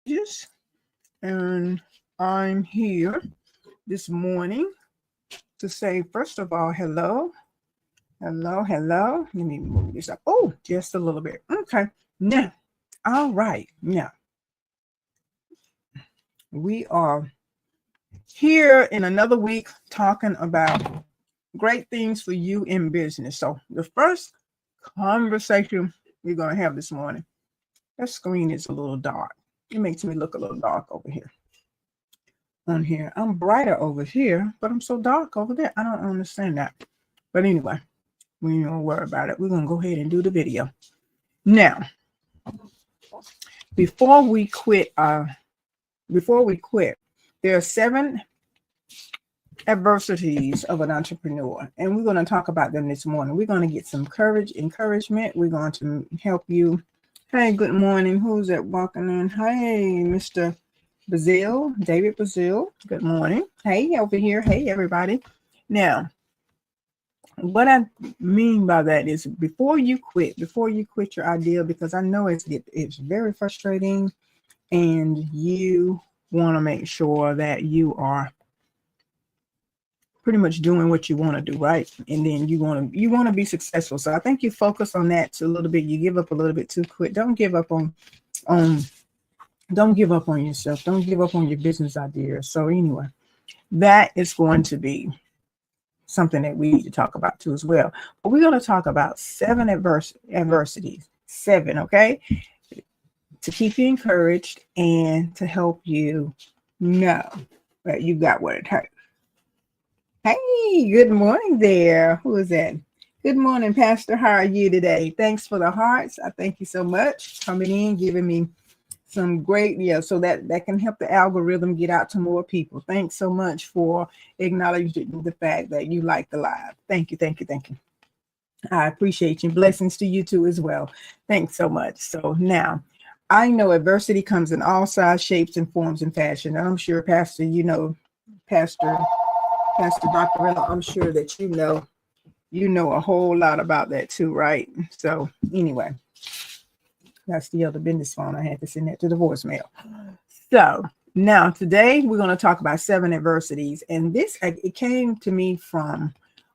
Yes, and I'm here this morning to say, first of all, hello, hello, hello. Let me move this up. Oh, just a little bit. Okay. Now, all right. Now, we are here in another week talking about great things for you in business. So, the first conversation we're going to have this morning, that screen is a little dark. It makes me look a little dark over here. On here. I'm brighter over here, but I'm so dark over there. I don't understand that. But anyway, we don't worry about it. We're gonna go ahead and do the video. Now, before we quit, there are 7 adversities of an entrepreneur, and we're gonna talk about them this morning. We're gonna get some courage, encouragement. We're going to help you. Hey, good morning. Who's that walking in? Hey, Mr. Brazil, David Brazil. Good morning. Hey, over here. Hey, everybody. Now, what I mean by that is before you quit your idea, because I know it's very frustrating, and you want to make sure that you are pretty much doing what you want to do, right? And then you want to be successful. So I think you focus on that a little bit. You give up a little bit too quick. Don't give up on don't give up on yourself. Don't give up on your business ideas. So anyway, that is going to be something that we need to talk about too as well. But we're going to talk about 7 adversities. 7, okay? To keep you encouraged and to help you know that you got what it takes. Hey, good morning there. Who is that? Good morning, Pastor. How are you today? Thanks for the hearts. I thank you so much coming in, giving me some great, so that can help the algorithm get out to more people. Thanks so much for acknowledging the fact that you like the live. Thank you. I appreciate you. Blessings to you too as well. Thanks so much. So now, I know adversity comes in all sizes, shapes, and forms and fashion. And I'm sure, Pastor, Pastor Dr. I'm sure that you know a whole lot about that too, right? So anyway, that's the other business phone. I had to send that to the voicemail. So now today we're going to talk about 7 adversities. And it came to me from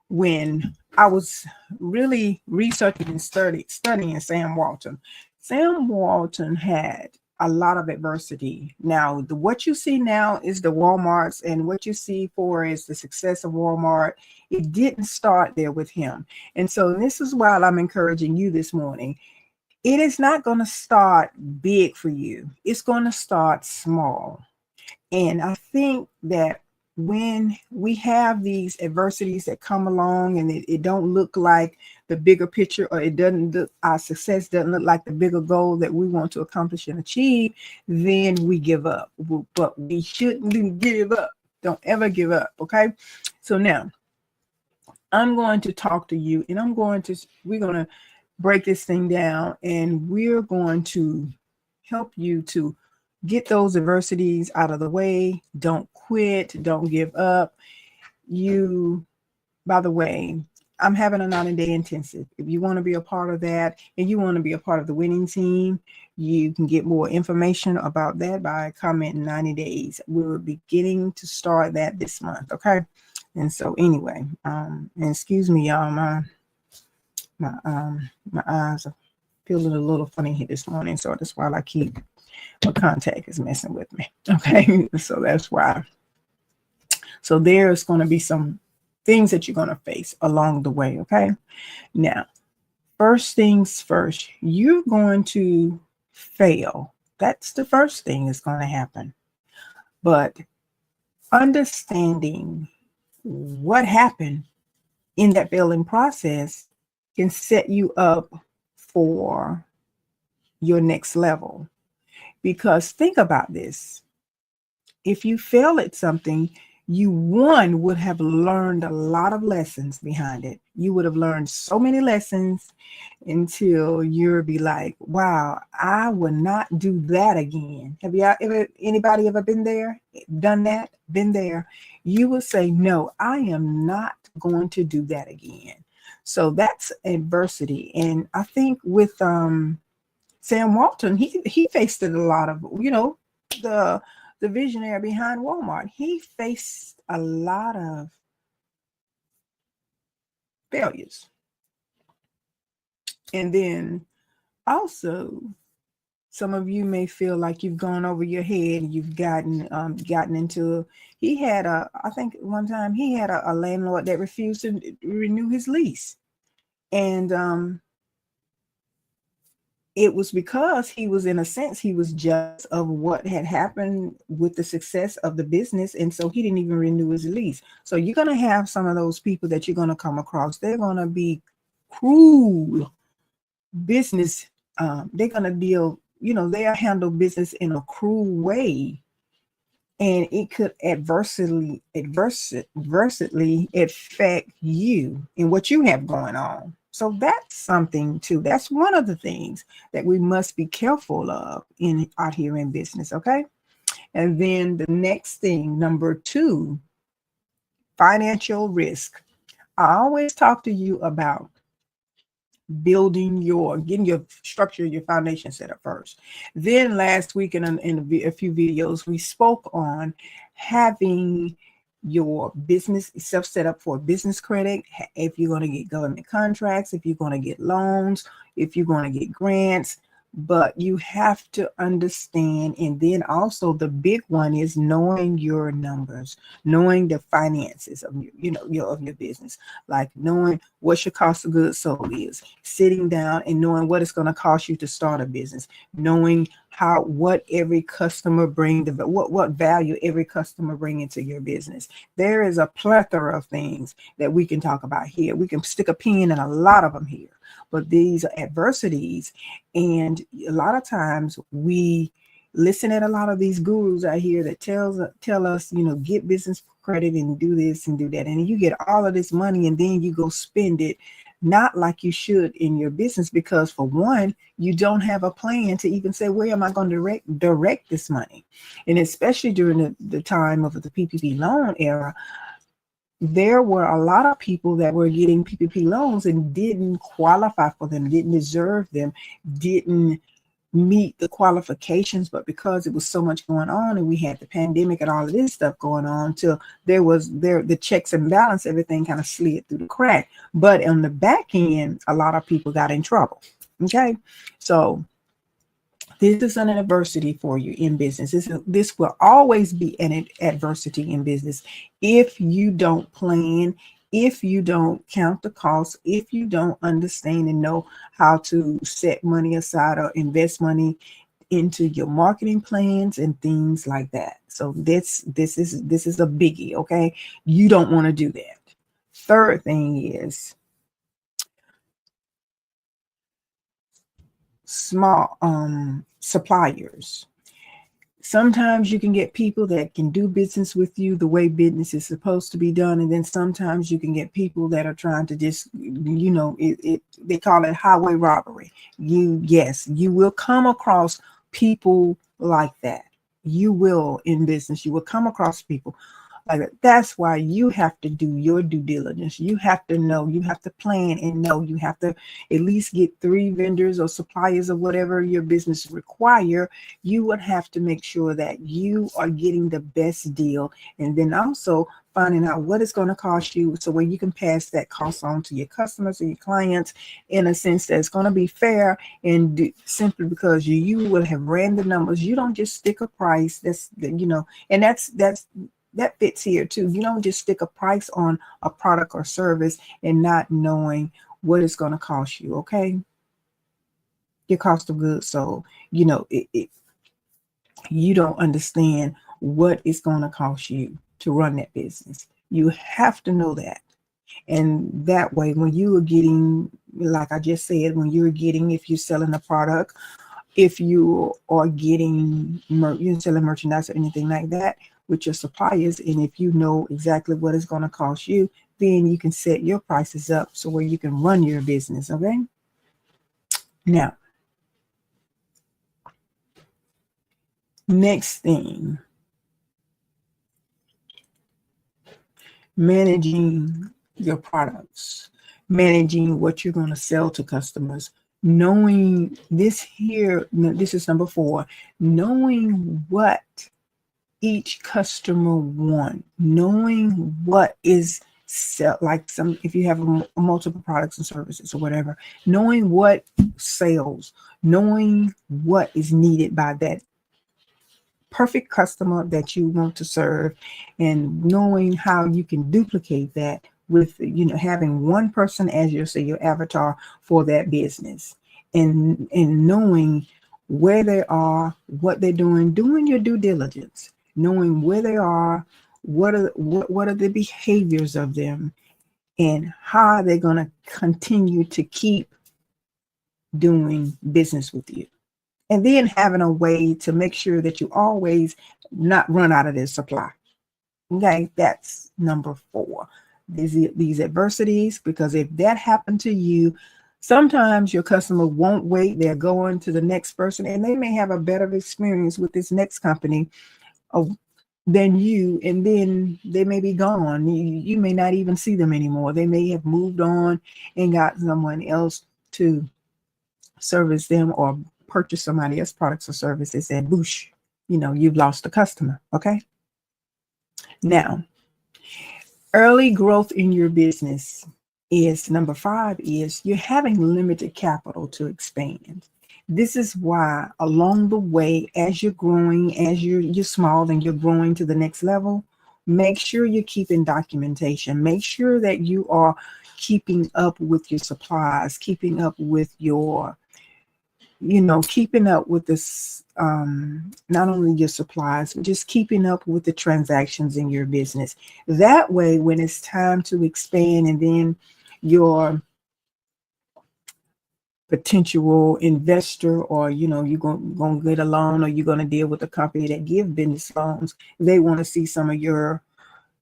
when I was really researching and studying Sam Walton. Sam Walton had a lot of adversity. Now, what you see now is the Walmarts, and what you see for is the success of Walmart. It didn't start there with him. And so this is why I'm encouraging you this morning. It is not going to start big for you. It's going to start small. And I think that when we have these adversities that come along and it don't look like the bigger picture, or our success doesn't look like the bigger goal that we want to accomplish and achieve, then we give up. But we shouldn't give up. Don't ever give up. Okay. So now I'm going to talk to you, and we're going to break this thing down, and we're going to help you to get those adversities out of the way. Don't quit. Don't give up. By the way, I'm having a 90-day intensive. If you want to be a part of that and you want to be a part of the winning team, you can get more information about that by commenting 90 days. We're beginning to start that this month. Okay. And so anyway, and excuse me, y'all, my eyes are feeling a little funny here this morning. So that's why my contact is messing with me. Okay. So that's why. So there's going to be some things that you're going to face along the way. Okay. Now, first things first, you're going to fail. That's the first thing that's going to happen. But understanding what happened in that failing process can set you up for your next level. Because think about this. If you fail at something, you would have learned a lot of lessons behind it. You would have learned so many lessons until you'll be like, wow, I will not do that again. Have anybody ever been there, done that, been there? You will say, no, I am not going to do that again. So that's adversity. And I think with Sam Walton, he faced it a lot of, the the visionary behind Walmart. He faced a lot of failures. And then also, some of you may feel like you've gone over your head and you've gotten into. He had I think one time he had a landlord that refused to renew his lease, and it was because he was, in a sense, he was jealous of what had happened with the success of the business, and so he didn't even renew his lease. So you're going to have some of those people that you're going to come across. They're going to be cruel business. They're going to deal, they'll handle business in a cruel way, and it could adversely affect you and what you have going on. So that's something too. That's one of the things that we must be careful of out here in business. Okay. And then the next thing, number 2, financial risk. I always talk to you about getting your structure, your foundation set up first. Then last week in a few videos, we spoke on having your business self set up for business credit. If you're going to get government contracts, if you're going to get loans, if you're going to get grants, but you have to understand. And then also the big one is knowing your numbers, knowing the finances of your business, like knowing what your cost of goods sold is, sitting down and knowing what it's going to cost you to start a business, knowing what every customer what value every customer bring into your business. There is a plethora of things that we can talk about here. We can stick a pin in a lot of them here, but these are adversities. And a lot of times we listen at a lot of these gurus out here that tell us, get business credit and do this and do that. And you get all of this money and then you go spend it not like you should in your business, because for one, you don't have a plan to even say, where am I going to direct this money? And especially during the time of the PPP loan era, there were a lot of people that were getting PPP loans and didn't qualify for them, didn't deserve them, didn't meet the qualifications, but because it was so much going on and we had the pandemic and all of this stuff going on, till the checks and balance, everything kind of slid through the crack. But on the back end, a lot of people got in trouble. Okay, so this is an adversity for you in business. This will always be an adversity in business if you don't plan, if you don't count the costs, if you don't understand and know how to set money aside or invest money into your marketing plans and things like that. So this is a biggie. Okay, you don't want to do that. Third thing is small suppliers. Sometimes you can get people that can do business with you the way business is supposed to be done, and then sometimes you can get people that are trying to just, they call it highway robbery. You will come across people like that. You will, in business, you will come across people like that. That's why you have to do your due diligence. You have to know, you have to plan and know, you have to at least get 3 vendors or suppliers or whatever your business require. You would have to make sure that you are getting the best deal, and then also finding out what it's going to cost you, so when you can pass that cost on to your customers or your clients in a sense that's going to be fair, and simply because you will have ran the numbers. You don't just stick a price. And that fits here too. You don't just stick a price on a product or service and not knowing what it's going to cost you. Okay, your cost of goods sold. You don't understand what it's going to cost you to run that business. You have to know that. And that way, when you are getting, like I just said, if you're selling a product, if you are getting, you're selling merchandise or anything like that with your suppliers, and if you know exactly what it's going to cost you, then you can set your prices up so where you can run your business. Okay. Now, next thing, managing your products, managing what you're going to sell to customers, Knowing this here, this is number 4, knowing what each customer want, knowing what is sell, like some, if you have multiple products and services or whatever, knowing what sells, knowing what is needed by that perfect customer that you want to serve, and knowing how you can duplicate that with, having one person as your, say, your avatar for that business, and knowing where they are, what they're doing your due diligence, knowing where they are, what are the behaviors of them, and how they're going to continue to keep doing business with you. And then having a way to make sure that you always not run out of their supply. Okay, that's number 4. These adversities, because if that happened to you, sometimes your customer won't wait. They're going to the next person, and they may have a better experience with this next company than you, and then they may be gone. You may not even see them anymore. They may have moved on and got someone else to service them or purchase somebody else's products or services, and boosh, you've lost a customer. Okay. Now, early growth in your business is number 5, is you're having limited capital to expand. This is why along the way, as you're growing, as you're small and you're growing to the next level, make sure you're keeping documentation. Make sure that you are keeping up with your supplies, keeping up with your keeping up with this, not only your supplies, but just keeping up with the transactions in your business. That way, when it's time to expand, and then your potential investor, or you're going to get a loan, or you're going to deal with a company that give business loans, they want to see some of your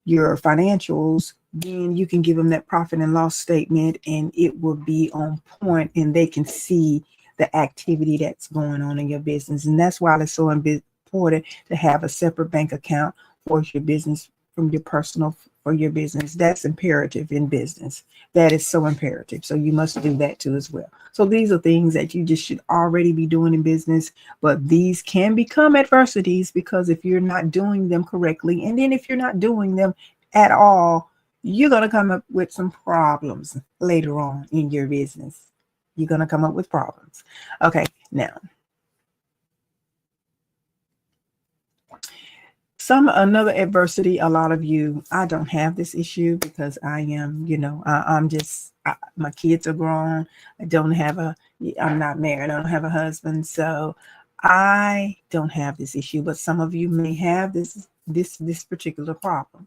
financials, then you can give them that profit and loss statement, and it will be on point, and they can see the activity that's going on in your business. And that's why it's so important to have a separate bank account for your business from your personal, for your business. That's imperative in business. That is so imperative. So you must do that too as well. So these are things that you just should already be doing in business, but these can become adversities because if you're not doing them correctly, and then if you're not doing them at all, you're going to come up with some problems later on in your business. You're going to come up with problems. Okay, now, another adversity, a lot of you, I don't have this issue because I am, I'm just, my kids are grown. I'm not married. I don't have a husband. So I don't have this issue, but some of you may have this particular problem.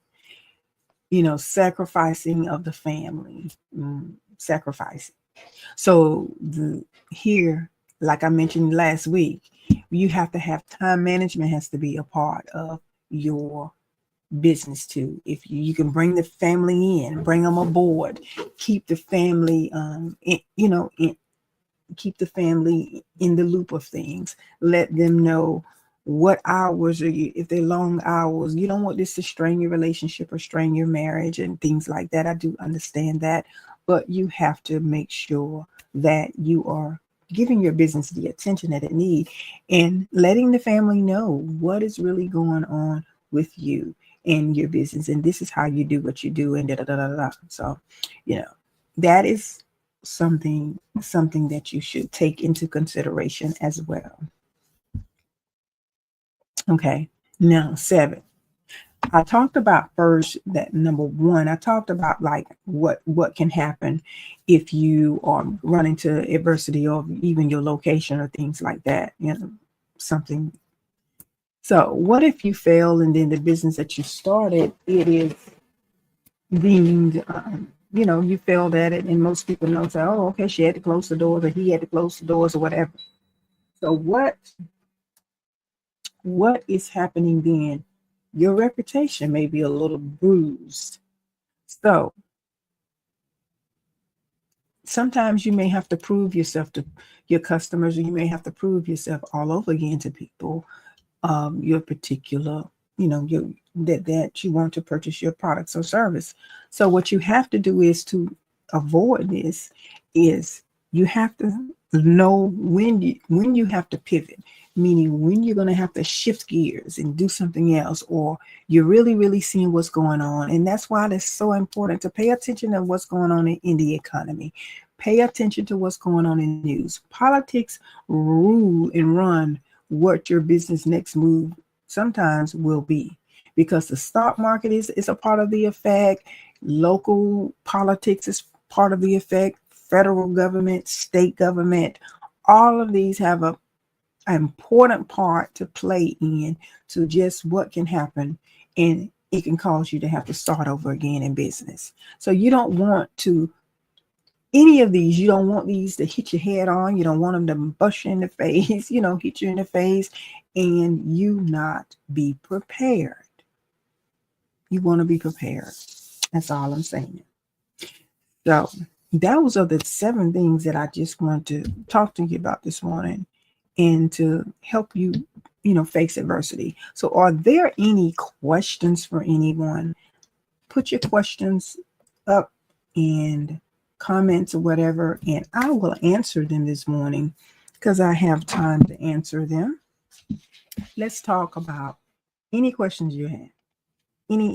Sacrificing of the family, sacrificing. So here, like I mentioned last week, you have to have time management, has to be a part of your business too. If you can bring the family in, bring them aboard, keep the family, keep the family in the loop of things. Let them know what hours are you, if they're long hours. You don't want this to strain your relationship or strain your marriage and things like that. I do understand that, but you have to make sure that you are giving your business the attention that it needs, and letting the family know what is really going on with you and your business, and this is how you do what you do, and da da da da da. So, that is something that you should take into consideration as well. Okay, now 7. I talked about first that number 1, I talked about like what can happen if you are running into adversity, or even your location or things like that, something. So what if you fail, and then the business that you started, it is deemed, you failed at it, and most people know, say, oh, okay, she had to close the doors, or he had to close the doors, or whatever. So what is happening then? Your reputation may be a little bruised. So sometimes you may have to prove yourself to your customers, or you may have to prove yourself all over again to people, your particular, that you want to purchase your products or service. So what you have to do is to avoid this, is You have to know when you have to pivot, meaning when you're going to have to shift gears and do something else, or you're really seeing what's going on. And that's why it's so important to pay attention to what's going on in the economy. Pay attention to what's going on in news. Politics rule and run what your business next move sometimes will be, because the stock market is a part of the effect. Local politics is part of the effect. Federal government, state government, all of these have an important part to play in to just what can happen, and it can cause you to have to start over again in business. So you don't want to any of these, you don't want these to hit your head on. You don't want them to bust you in the face, hit you in the face, and you not be prepared. You want to be prepared. That's all I'm saying. So those are the 7 things that I just want to talk to you about this morning, and to help you, face adversity. So are there any questions for anyone? Put your questions up and comments or whatever, and I will answer them this morning because I have time to answer them. Let's talk about any questions you have. Any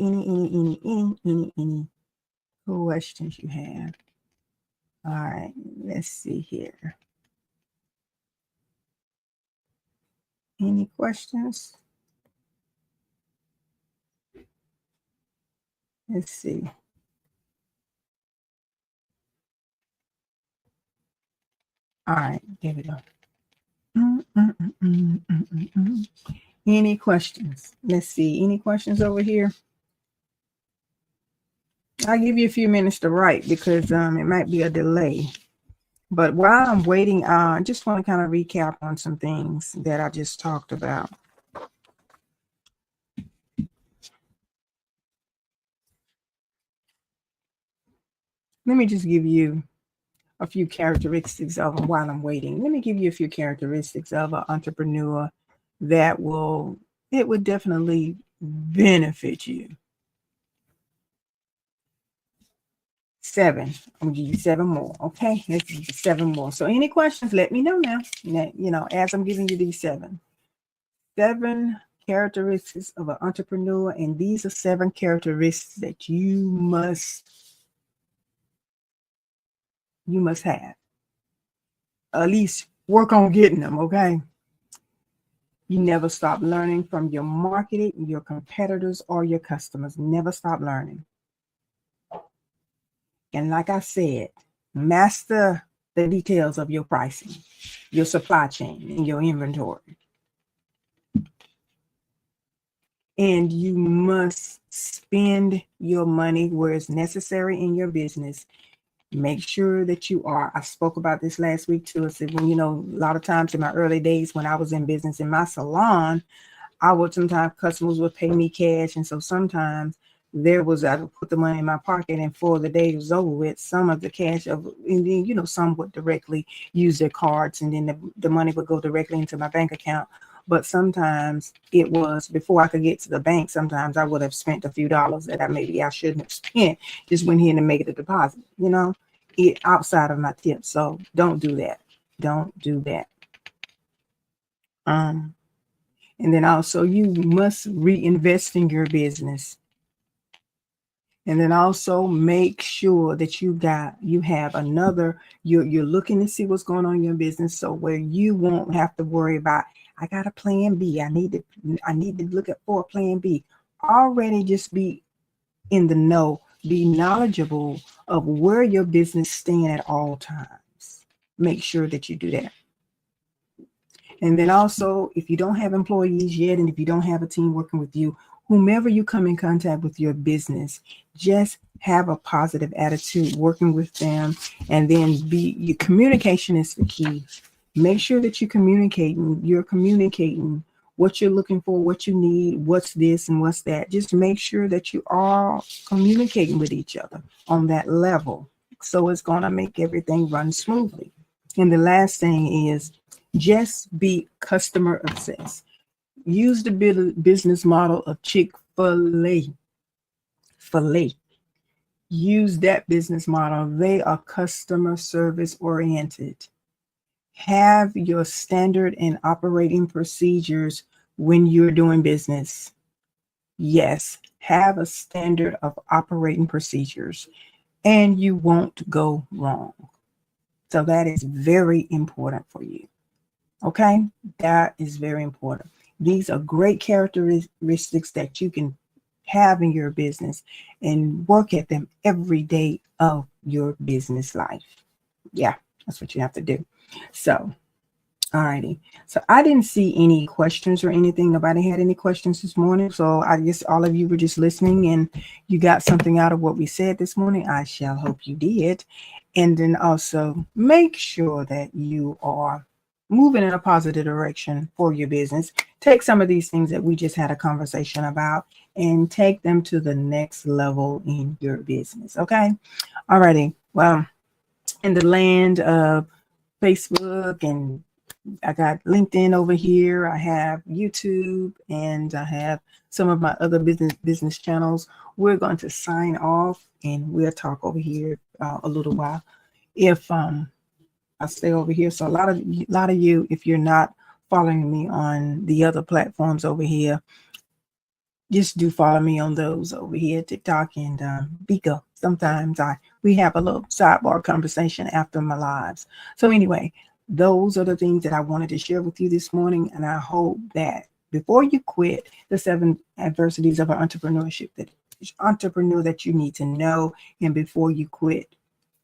questions you have. All right, let's see here. Any questions? Let's see. All right, there we go. Any questions? Let's see. Any questions over here? I'll give you a few minutes to write because it might be a delay. But while I'm waiting, I just want to kind of recap on some things that I just talked about. Let me just give you a few characteristics of, while I'm waiting, let me give you a few characteristics of an entrepreneur that would definitely benefit you. 7. I'm gonna give you 7 more. Okay, let's give you 7 more. So any questions, let me know now. As I'm giving you these 7 characteristics of an entrepreneur, and these are 7 characteristics that you must have. At least work on getting them. Okay. You never stop learning from your marketing, your competitors, or your customers. Never stop learning. And like I said, master the details of your pricing, your supply chain, and your inventory. And you must spend your money where it's necessary in your business. Make sure that I spoke about this last week too. I said, a lot of times in my early days when I was in business in my salon, sometimes customers would pay me cash. And so sometimes I would put the money in my pocket, and before the day was over with, some of the cash and then, some would directly use their cards, and then the money would go directly into my bank account. But sometimes it was before I could get to the bank. Sometimes I would have spent a few dollars that I shouldn't have spent, just went here and made a deposit, it outside of my tip. So don't do that. Don't do that. And then also you must reinvest in your business. And then also make sure that you have another, you're looking to see what's going on in your business, so where you won't have to worry about, I got a plan B. I need to look for a plan B. Already just be in the know, be knowledgeable of where your business stands at all times. Make sure that you do that. And then also, if you don't have employees yet, and if you don't have a team working with you, whomever you come in contact with your business, just have a positive attitude working with them. And then your communication is the key. Make sure that you're communicating what you're looking for, what you need, what's this and what's that. Just make sure that you are communicating with each other on that level. So it's going to make everything run smoothly. And the last thing is just be customer obsessed. Use the business model of Chick-fil-A. use that business model. They are customer service oriented. Have your standard and operating procedures when you're doing business. Yes, have a standard of operating procedures and you won't go wrong. So that is very important for you. Okay, that is very important. These are great characteristics that you can have in your business and work at them every day of your business life. Yeah, that's what you have to do. So, alrighty. So I didn't see any questions or anything. Nobody had any questions this morning. So I guess all of you were just listening and you got something out of what we said this morning. I shall hope you did. And then also make sure that you are moving in a positive direction for your business. Take some of these things that we just had a conversation about and take them to the next level in your business. Okay. Alrighty. Well, in the land of Facebook, and I got LinkedIn over here, I have YouTube, and I have some of my other business channels. We're going to sign off and we'll talk over here a little while. If I stay over here, so a lot of you, if you're not following me on the other platforms over here, just do follow me on those over here, TikTok and Bika. Sometimes we have a little sidebar conversation after my lives. So anyway, those are the things that I wanted to share with you this morning, and I hope that before you quit, the 7 adversities of entrepreneurship, that entrepreneur that you need to know, and before you quit,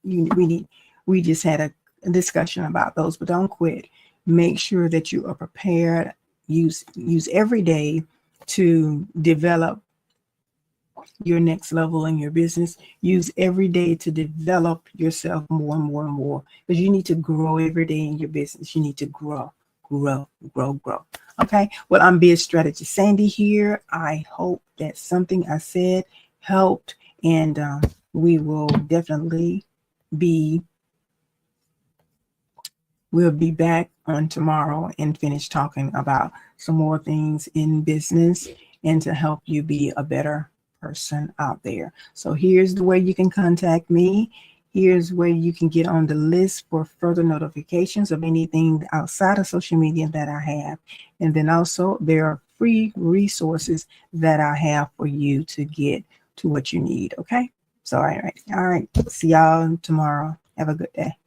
we just had a discussion about those, but don't quit. Make sure that you are prepared. Use every day to develop your next level in your business. Use every day to develop yourself more and more and more, because you need to grow every day in your business. You need to grow. Okay. Well, I'm Biz Strategist Sandy here. I hope that something I said helped, and we will definitely we'll be back on tomorrow and finish talking about some more things in business and to help you be a better person out there. So here's the way you can contact me. Here's where you can get on the list for further notifications of anything outside of social media that I have. And then also there are free resources that I have for you to get to what you need. Okay. So all right. See y'all tomorrow. Have a good day.